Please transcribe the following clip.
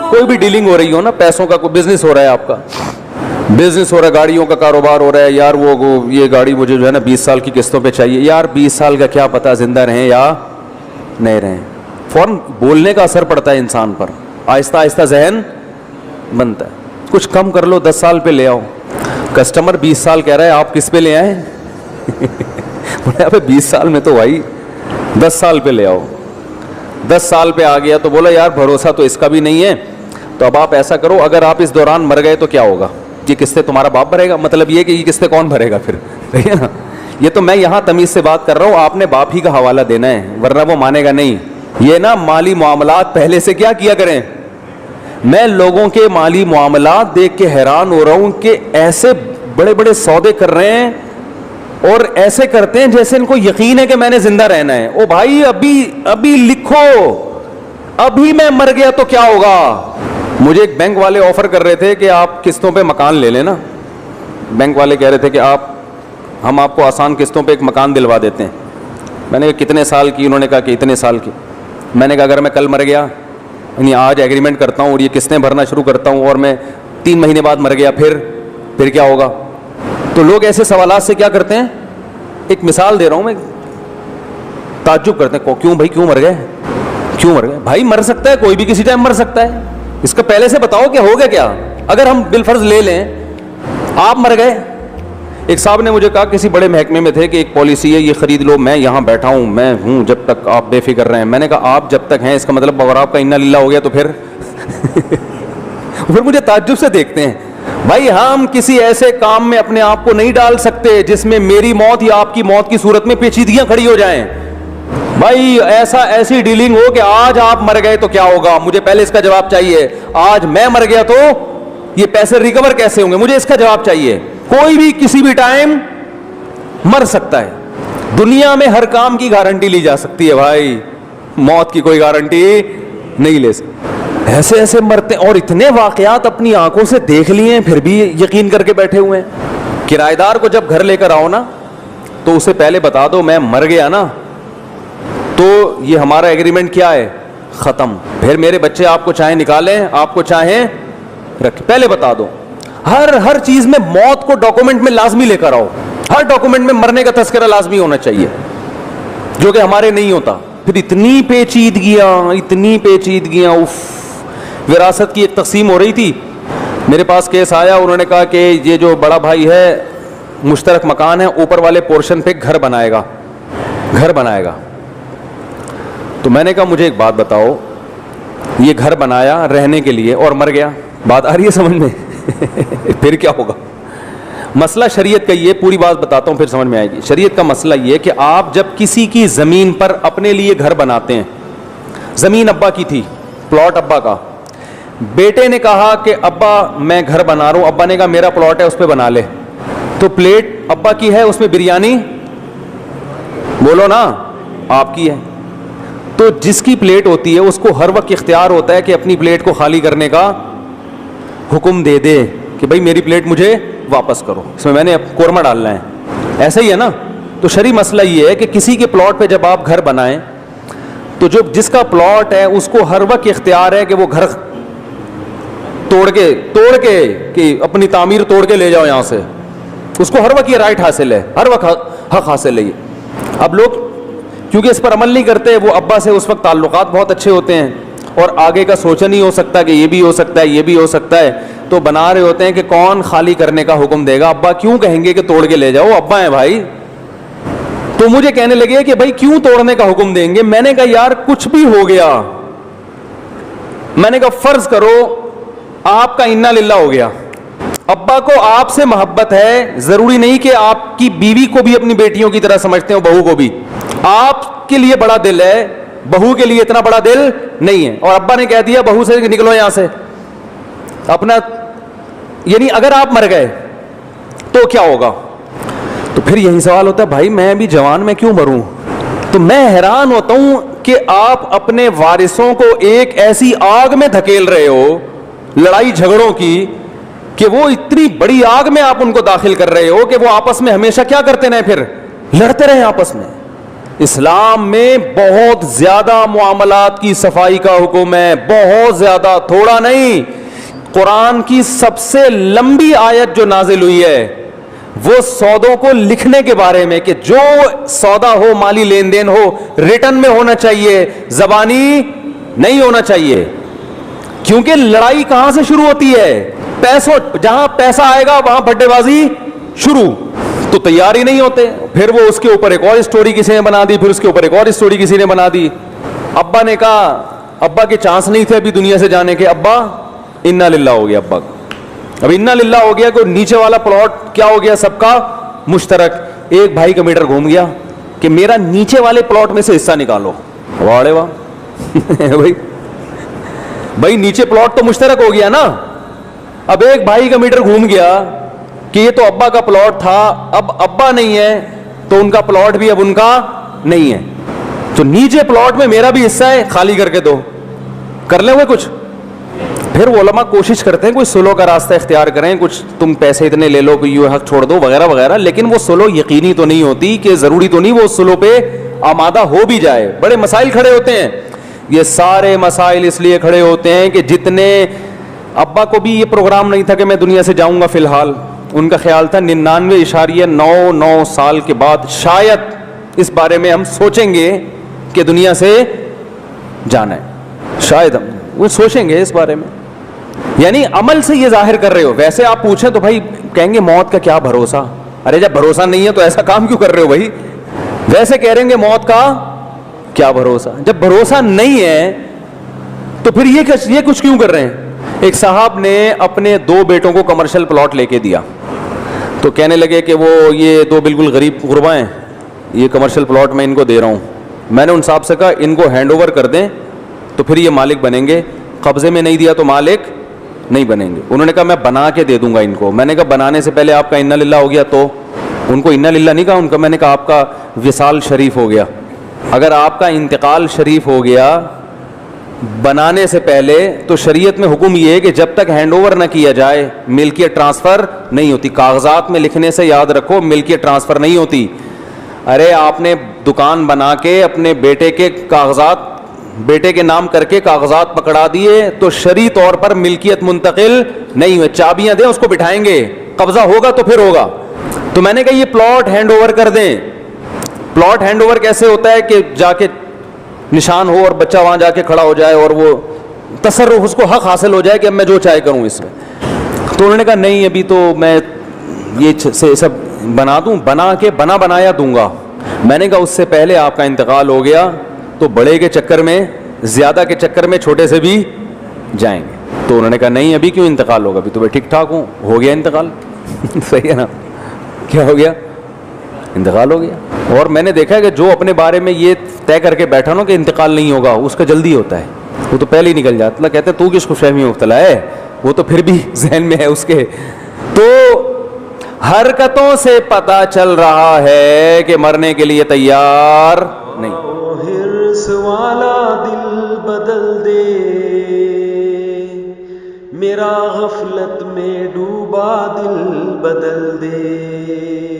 کوئی بھی ڈیلنگ ہو رہی ہو نا, پیسوں کا کوئی بزنس ہو رہا ہے, آپ کا بزنس ہو رہا ہے, گاڑیوں کا کاروبار ہو رہا ہے, یار وہ یہ گاڑی مجھے جو ہے نا 20 سال کی قسطوں پہ چاہیے, یار 20 سال کا کیا پتہ زندہ رہیں یا نہیں رہیں. فوراً بولنے کا اثر پڑتا ہے انسان پر, آہستہ آہستہ ذہن بنتا ہے. کچھ کم کر لو, 10 سال پہ لے آؤ. کسٹمر 20 سال کہہ رہا ہے, آپ کس پہ لے آئیں؟ بولے ابے 20 سال میں تو بھائی 10 سال پہ لے آؤ. 10 سال پہ آ گیا تو بولا یار بھروسہ تو اس کا بھی نہیں ہے, تو اب آپ ایسا کرو, اگر آپ اس دوران مر گئے تو کیا ہوگا؟ یہ قسطیں تمہارا باپ بھرے گا. مطلب یہ کہ یہ قسطیں کون بھرے گا پھر, ٹھیک ہے نا. یہ تو میں یہاں تمیز سے بات کر رہا ہوں, آپ نے باپ ہی کا حوالہ دینا ہے, ورنہ وہ مانے گا نہیں. یہ نا مالی معاملات پہلے سے کیا کیا کریں. میں لوگوں کے مالی معاملات دیکھ کے حیران ہو رہا ہوں کہ ایسے بڑے بڑے سودے کر رہے ہیں اور ایسے کرتے ہیں جیسے ان کو یقین ہے کہ میں نے زندہ رہنا ہے. او بھائی ابھی لکھو, ابھی میں مر گیا تو کیا ہوگا. مجھے ایک بینک والے آفر کر رہے تھے کہ آپ قسطوں پہ مکان لے لیں نا. بینک والے کہہ رہے تھے کہ ہم آپ کو آسان قسطوں پہ ایک مکان دلوا دیتے ہیں. میں نے کہا کتنے سال کی؟ انہوں نے کہا کہ اتنے سال کی. میں نے کہا اگر میں کل مر گیا, یعنی آج ایگریمنٹ کرتا ہوں اور یہ قسطیں بھرنا شروع کرتا ہوں اور میں 3 مہینے بعد مر گیا, پھر کیا ہوگا؟ تو لوگ ایسے سوالات سے کیا کرتے ہیں, ایک مثال دے رہا ہوں میں, تعجب کرتے ہیں کیوں بھائی, کیوں مر گئے, کیوں مر گئے. بھائی مر سکتا ہے کوئی بھی, کسی ٹائم مر سکتا ہے. اس کا پہلے سے بتاؤ کہ ہو گیا کیا. اگر ہم بالفرض لے لیں آپ مر گئے. ایک صاحب نے مجھے کہا, کسی بڑے محکمے میں تھے, کہ ایک پالیسی ہے, یہ خرید لو, میں یہاں بیٹھا ہوں, میں ہوں جب تک آپ بے فکر رہے ہیں. میں نے کہا آپ جب تک ہیں, اس کا مطلب اگر آپ کا انا للہ ہو گیا تو پھر مجھے تعجب سے دیکھتے ہیں. بھائی ہم کسی ایسے کام میں اپنے آپ کو نہیں ڈال سکتے جس میں میری موت یا آپ کی موت کی صورت میں پیچیدگیاں کھڑی ہو جائیں. بھائی ایسی ڈیلنگ ہو کہ آج آپ مر گئے تو کیا ہوگا, مجھے پہلے اس کا جواب چاہیے. آج میں مر گیا تو یہ پیسے ریکور کیسے ہوں گے, مجھے اس کا جواب چاہیے. کوئی بھی کسی بھی ٹائم مر سکتا ہے. دنیا میں ہر کام کی گارنٹی لی جا سکتی ہے بھائی, موت کی کوئی گارنٹی نہیں لے سکتی. ایسے مرتے, اور اتنے واقعات اپنی آنکھوں سے دیکھ لیے ہیں پھر بھی یقین کر کے بیٹھے ہوئے ہیں. کرایہ دار کو جب گھر لے کر آؤ نا تو اسے پہلے بتا دو میں مر گیا نا تو یہ ہمارا ایگریمنٹ کیا ہے, ختم. پھر میرے بچے آپ کو چاہیں نکالیں, آپ کو چاہیں رکھ, پہلے بتا دو. ہر چیز میں موت کو ڈاکومنٹ میں لازمی لے کر آؤ. ہر ڈاکومنٹ میں مرنے کا تذکرہ لازمی ہونا چاہیے, جو کہ ہمارے نہیں ہوتا. پھر اتنی پیچیدگیاں. وراثت کی ایک تقسیم ہو رہی تھی, میرے پاس کیس آیا, انہوں نے کہا کہ یہ جو بڑا بھائی ہے مشترک مکان ہے, اوپر والے پورشن پہ گھر بنائے گا. تو میں نے کہا مجھے ایک بات بتاؤ, یہ گھر بنایا رہنے کے لیے اور مر گیا, بات آ رہی ہے سمجھ میں؟ پھر کیا ہوگا؟ مسئلہ شریعت کا یہ, پوری بات بتاتا ہوں پھر سمجھ میں آئے گی. شریعت کا مسئلہ یہ کہ آپ جب کسی کی زمین پر اپنے لیے گھر بناتے ہیں, زمین ابا کی تھی, پلاٹ ابا کا, بیٹے نے کہا کہ ابا میں گھر بنا رہا ہوں, ابا نے کہا میرا پلاٹ ہے اس پہ بنا لے, تو پلیٹ ابا کی ہے, اس میں بریانی بولو نا آپ کی ہے. تو جس کی پلیٹ ہوتی ہے اس کو ہر وقت اختیار ہوتا ہے کہ اپنی پلیٹ کو خالی کرنے کا حکم دے دے کہ بھائی میری پلیٹ مجھے واپس کرو, اس میں نے قورمہ ڈالنا ہے. ایسا ہی ہے نا. تو شرعی مسئلہ یہ ہے کہ کسی کے پلاٹ پہ جب آپ گھر بنائیں تو جو جس کا پلاٹ ہے اس کو ہر وقت اختیار ہے کہ وہ گھر توڑ کے کہ اپنی تعمیر توڑ کے لے جاؤ یہاں سے, اس کو ہر وقت یہ رائٹ حاصل ہے, ہر وقت حق حاصل ہے. اب لوگ کیونکہ اس پر عمل نہیں کرتے, وہ ابا سے اس وقت تعلقات بہت اچھے ہوتے ہیں اور آگے کا سوچا نہیں ہو سکتا کہ یہ بھی ہو سکتا ہے, یہ بھی ہو سکتا ہے, تو بنا رہے ہوتے ہیں کہ کون خالی کرنے کا حکم دے گا. ابا کیوں کہیں گے کہ توڑ کے لے جاؤ, ابا ہیں بھائی. تو مجھے کہنے لگے کہ بھائی کیوں توڑنے کا حکم دیں گے. میں نے کہا یار کچھ بھی ہو گیا, میں نے کہا فرض کرو آپ کا انا للہ ہو گیا, ابا کو آپ سے محبت ہے, ضروری نہیں کہ آپ کی بیوی کو بھی اپنی بیٹیوں کی طرح سمجھتے ہو, بہو کو بھی. آپ کے لیے بڑا دل ہے, بہو کے لیے اتنا بڑا دل نہیں ہے, اور ابا نے کہہ دیا بہو سے نکلو یہاں سے اپنا, یعنی اگر آپ مر گئے تو کیا ہوگا. تو پھر یہی سوال ہوتا ہے بھائی میں بھی جوان میں کیوں مروں. تو میں حیران ہوتا ہوں کہ آپ اپنے وارثوں کو ایک ایسی آگ میں دھکیل رہے ہو لڑائی جھگڑوں کی کہ وہ اتنی بڑی آگ میں آپ ان کو داخل کر رہے ہو کہ وہ آپس میں ہمیشہ کیا کرتے رہے, پھر لڑتے رہے آپس میں. اسلام میں بہت زیادہ معاملات کی صفائی کا حکم ہے, بہت زیادہ, تھوڑا نہیں. قرآن کی سب سے لمبی آیت جو نازل ہوئی ہے وہ سودوں کو لکھنے کے بارے میں, کہ جو سودا ہو, مالی لین دین ہو, ریٹن میں ہونا چاہیے, زبانی نہیں ہونا چاہیے. کیونکہ لڑائی کہاں سے شروع ہوتی ہے؟ پیسوں, جہاں پیسہ آئے گا وہاں بڈے بازی شروع. تو تیار ہی نہیں ہوتے, پھر وہ اس کے اوپر ایک اور اسٹوری کسی نے بنا دی, پھر اس کے اوپر ایک اور اسٹوری کسی نے بنا دی. ابا نے کہا, ابا کے چانس نہیں تھے ابھی دنیا سے جانے کے, ابا انا للہ ہو گیا ابا کا. اب انا للہ ہو گیا کہ نیچے والا پلاٹ کیا ہو گیا, سب کا مشترک. ایک بھائی کا میٹر گھوم گیا کہ میرا نیچے والے پلاٹ میں سے حصہ نکالو. واڑے واہ بھائی نیچے پلاٹ تو مشترک ہو گیا نا. اب ایک بھائی کا میٹر گھوم گیا کہ یہ تو ابا کا پلاٹ تھا, اب ابا نہیں ہے تو ان کا پلاٹ بھی اب ان کا نہیں ہے, تو نیچے پلاٹ میں میرا بھی حصہ ہے, خالی کر کے دو. کر لیں گے کچھ؟ پھر وہ علماء کوشش کرتے ہیں کوئی سلو کا راستہ اختیار کریں, کچھ تم پیسے اتنے لے لو کہ یہ حق چھوڑ دو وغیرہ وغیرہ, لیکن وہ سلو یقینی تو نہیں ہوتی, کہ ضروری تو نہیں وہ سلو پہ آمادہ ہو بھی جائے. بڑے مسائل کھڑے ہوتے ہیں. یہ سارے مسائل اس لیے کھڑے ہوتے ہیں کہ جتنے, ابا کو بھی یہ پروگرام نہیں تھا کہ میں دنیا سے جاؤں گا, فی الحال ان کا خیال تھا 99.99 سال کے بعد شاید اس بارے میں ہم سوچیں گے کہ دنیا سے جانا ہے, شاید ہم وہ سوچیں گے اس بارے میں. یعنی عمل سے یہ ظاہر کر رہے ہو. ویسے آپ پوچھیں تو بھائی کہیں گے موت کا کیا بھروسہ, ارے جب بھروسہ نہیں ہے تو ایسا کام کیوں کر رہے ہو بھائی. ویسے کہہ رہے گے موت کا کیا بھروسہ, جب بھروسہ نہیں ہے تو پھر یہ کچھ کیوں کر رہے ہیں. ایک صاحب نے اپنے 2 بیٹوں کو کمرشل پلاٹ لے کے دیا, تو کہنے لگے کہ وہ یہ 2 بالکل غریب غربا ہیں, یہ کمرشل پلاٹ میں ان کو دے رہا ہوں. میں نے ان صاحب سے کہا ان کو ہینڈ اوور کر دیں تو پھر یہ مالک بنیں گے, قبضے میں نہیں دیا تو مالک نہیں بنیں گے. انہوں نے کہا میں بنا کے دے دوں گا ان کو. میں نے کہا بنانے سے پہلے آپ کا انا للہ ہو گیا تو؟ ان کو انا للہ نہیں کہا, ان کا میں نے کہا آپ کا وصال شریف ہو گیا. اگر آپ کا انتقال شریف ہو گیا بنانے سے پہلے, تو شریعت میں حکم یہ ہے کہ جب تک ہینڈ اوور نہ کیا جائے ملکیت ٹرانسفر نہیں ہوتی. کاغذات میں لکھنے سے یاد رکھو ملکیت ٹرانسفر نہیں ہوتی. ارے آپ نے دکان بنا کے اپنے بیٹے کے کاغذات, بیٹے کے نام کر کے کاغذات پکڑا دیے تو شرعی طور پر ملکیت منتقل نہیں ہوئے. چابیاں دیں اس کو بٹھائیں گے, قبضہ ہوگا تو پھر ہوگا. تو میں نے کہا یہ پلاٹ ہینڈ اوور کر دیں. پلاٹ ہینڈ اوور کیسے ہوتا ہے کہ جا کے نشان ہو اور بچہ وہاں جا کے کھڑا ہو جائے اور وہ تصرف, اس کو حق حاصل ہو جائے کہ اب میں جو چاہے کروں اس میں. تو انہوں نے کہا نہیں ابھی تو میں یہ سب بنا دوں, بنا کے بنا بنایا دوں گا. میں نے کہا اس سے پہلے آپ کا انتقال ہو گیا تو بڑے کے چکر میں, زیادہ کے چکر میں چھوٹے سے بھی جائیں گے. تو انہوں نے کہا نہیں ابھی کیوں انتقال ہوگا, ابھی تو میں ٹھیک ٹھاک ہوں. ہو گیا انتقال. صحیح ہے نا, کیا ہو گیا, انتقال ہو گیا. اور میں نے دیکھا کہ جو اپنے بارے میں یہ طے کر کے بیٹھا نا کہ انتقال نہیں ہوگا, اس کا جلدی ہوتا ہے, وہ تو پہلے ہی نکل جاتا. اللہ کہتے ہیں تو کس خوش فہمی میں مبتلا ہے, وہ تو پھر بھی ذہن میں ہے اس کے. تو حرکتوں سے پتہ چل رہا ہے کہ مرنے کے لیے تیار نہیں. ہرس والا دل بدل دے, میرا غفلت میں ڈوبا دل بدل دے.